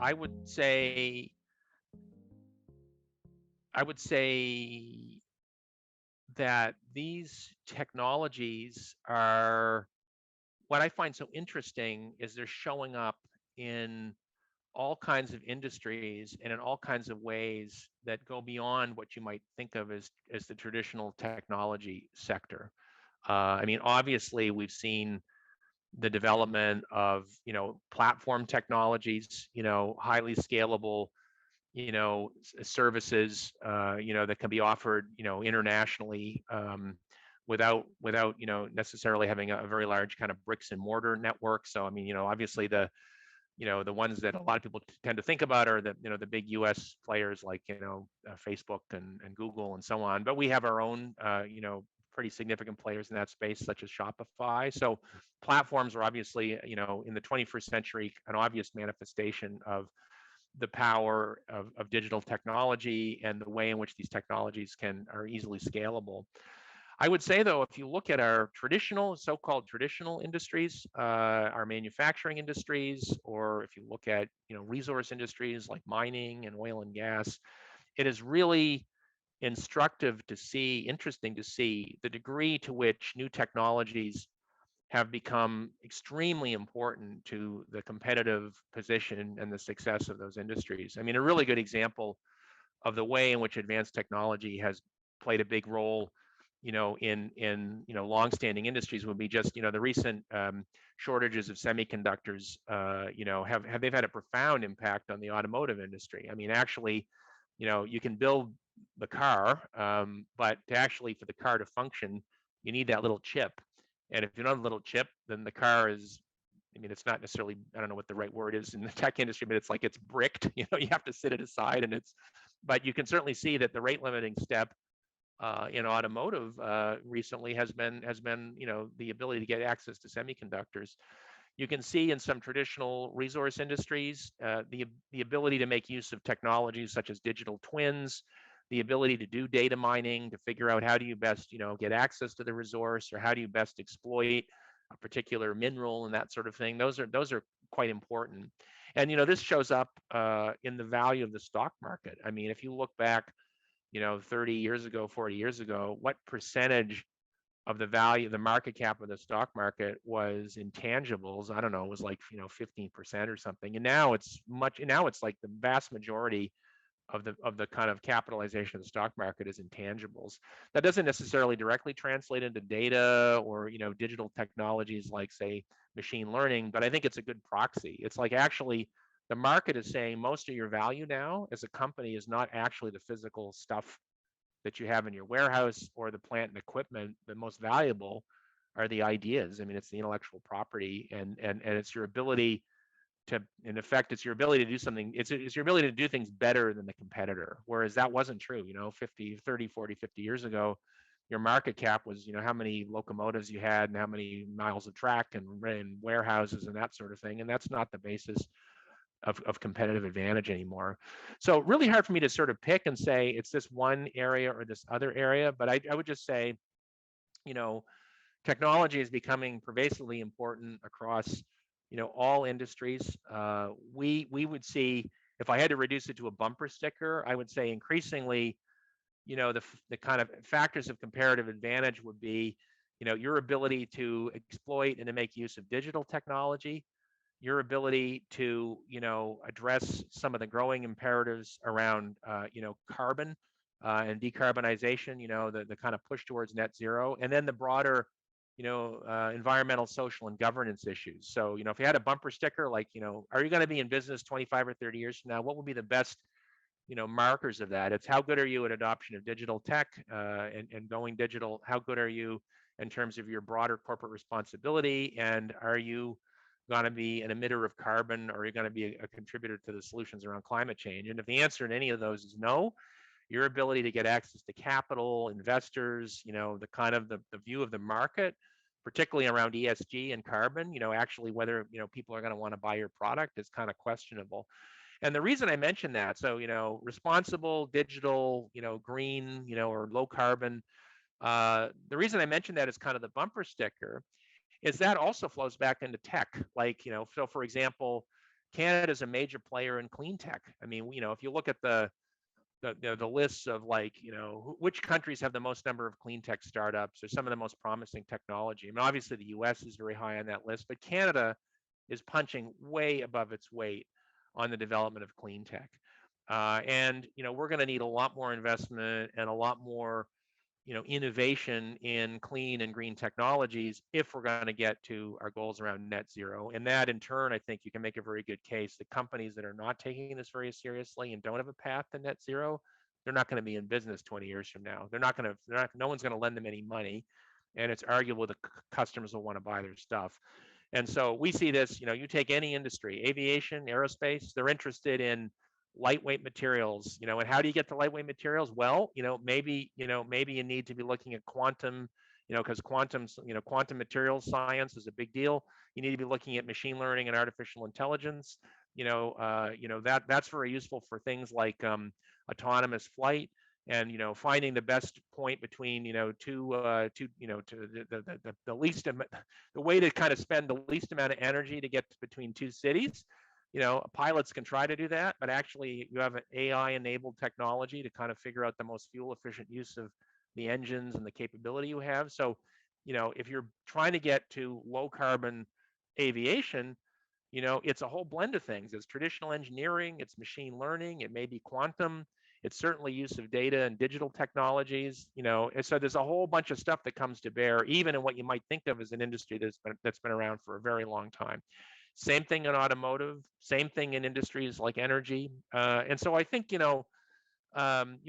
I would say I would say that these technologies are what I find so interesting is they're showing up in all kinds of industries and in all kinds of ways that go beyond what you might think of as the traditional technology sector. I mean, obviously, we've seen the development of platform technologies, highly scalable, services, that can be offered, internationally, without necessarily having a very large kind of bricks and mortar network. So I mean, obviously the ones that a lot of people tend to think about are the big U.S. players like Facebook and Google and so on. But we have our own pretty significant players in that space, such as Shopify. So platforms are obviously in the 21st century an obvious manifestation of the power of digital technology and the way in which these technologies are easily scalable. I would say, though, if you look at our traditional, so-called traditional industries, our manufacturing industries, or if you look at resource industries like mining and oil and gas, it is really interesting to see the degree to which new technologies have become extremely important to the competitive position and the success of those industries. I mean, a really good example of the way in which advanced technology has played a big role, in longstanding industries would be just the recent shortages of semiconductors. Have they've had a profound impact on the automotive industry. I mean, actually, you can build the car, but to actually for the car to function, you need that little chip. And if you're not a little chip, then the car is, I mean, it's not necessarily, I don't know what the right word is in the tech industry, but it's like it's bricked. You have to sit it aside, but you can certainly see that the rate limiting step in automotive recently has been the ability to get access to semiconductors. You can see in some traditional resource industries the ability to make use of technologies such as digital twins, the ability to do data mining to figure out how do you best get access to the resource, or how do you best exploit a particular mineral and that sort of thing. Those are quite important. And this shows up in the value of the stock market. I mean, if you look back 30 years ago, 40 years ago, what percentage of the value, the market cap of the stock market was intangibles? I don't know, it was like 15% or something. And now it's like the vast majority of the kind of capitalization of the stock market is intangibles. That doesn't necessarily directly translate into data or digital technologies like, say, machine learning, but I think it's a good proxy. It's like, actually, the market is saying most of your value now as a company is not actually the physical stuff that you have in your warehouse or the plant and equipment. The most valuable are the ideas. I mean, it's the intellectual property, and it's your ability to, in effect, it's your ability to do something. It's your ability to do things better than the competitor. Whereas that wasn't true, 50 years ago. Your market cap was, how many locomotives you had and how many miles of track and warehouses and that sort of thing. And that's not the basis of competitive advantage anymore. So really hard for me to sort of pick and say it's this one area or this other area. But I would just say, you know, technology is becoming pervasively important across all industries. We would see, if I had to reduce it to a bumper sticker, I would say increasingly, the kind of factors of comparative advantage would be your ability to exploit and to make use of digital technology, your ability to address some of the growing imperatives around carbon and decarbonization, the kind of push towards net zero, and then the broader environmental, social, and governance issues. So, if you had a bumper sticker, like, are you going to be in business 25 or 30 years from now? What would be the best, markers of that? It's how good are you at adoption of digital tech and going digital? How good are you in terms of your broader corporate responsibility? And are you going to be an emitter of carbon, or are you going to be a contributor to the solutions around climate change? And if the answer in any of those is no, your ability to get access to capital, investors, the kind of the view of the market, particularly around ESG and carbon, actually whether, people are going to want to buy your product is kind of questionable. And the reason I mention that, so, responsible, digital, green, or low carbon, the reason I mention that is kind of the bumper sticker is that also flows back into tech. Like, so for example, Canada is a major player in clean tech. I mean, if you look at the lists of, like, which countries have the most number of clean tech startups or some of the most promising technology. I mean, obviously the US is very high on that list, but Canada is punching way above its weight on the development of clean tech. And we're going to need a lot more investment and a lot more innovation in clean and green technologies if we're going to get to our goals around net zero. And that, in turn, I think you can make a very good case that companies that are not taking this very seriously and don't have a path to net zero, they're not going to be in business 20 years from now. They're not going to. No one's going to lend them any money, and it's arguable that customers will want to buy their stuff. And so we see this. You take any industry, aviation, aerospace, they're interested in lightweight materials. And how do you get to lightweight materials? Well, maybe you need to be looking at quantum, because quantum materials science is a big deal. You need to be looking at machine learning and artificial intelligence. That's very useful for things like autonomous flight, and finding the best point between the least the way to kind of spend the least amount of energy to get between two cities. Pilots can try to do that, but actually you have an AI enabled technology to kind of figure out the most fuel efficient use of the engines and the capability you have. So, if you're trying to get to low carbon aviation, it's a whole blend of things. It's traditional engineering, it's machine learning, it may be quantum, it's certainly use of data and digital technologies, and so there's a whole bunch of stuff that comes to bear, even in what you might think of as an industry that's been around for a very long time. Same thing in automotive, same thing in industries like energy. And so I think, you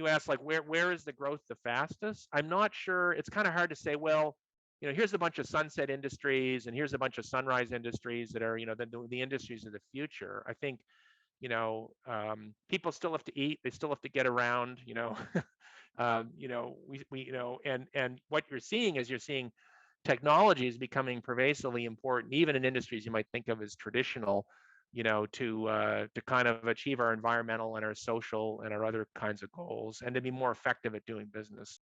asked, like, where is the growth the fastest? I'm not sure. It's kind of hard to say, well, here's a bunch of sunset industries and here's a bunch of sunrise industries that are, the industries of the future. I think, people still have to eat. They still have to get around, and what you're seeing is technology is becoming pervasively important, even in industries you might think of as traditional, to kind of achieve our environmental and our social and our other kinds of goals, and to be more effective at doing business.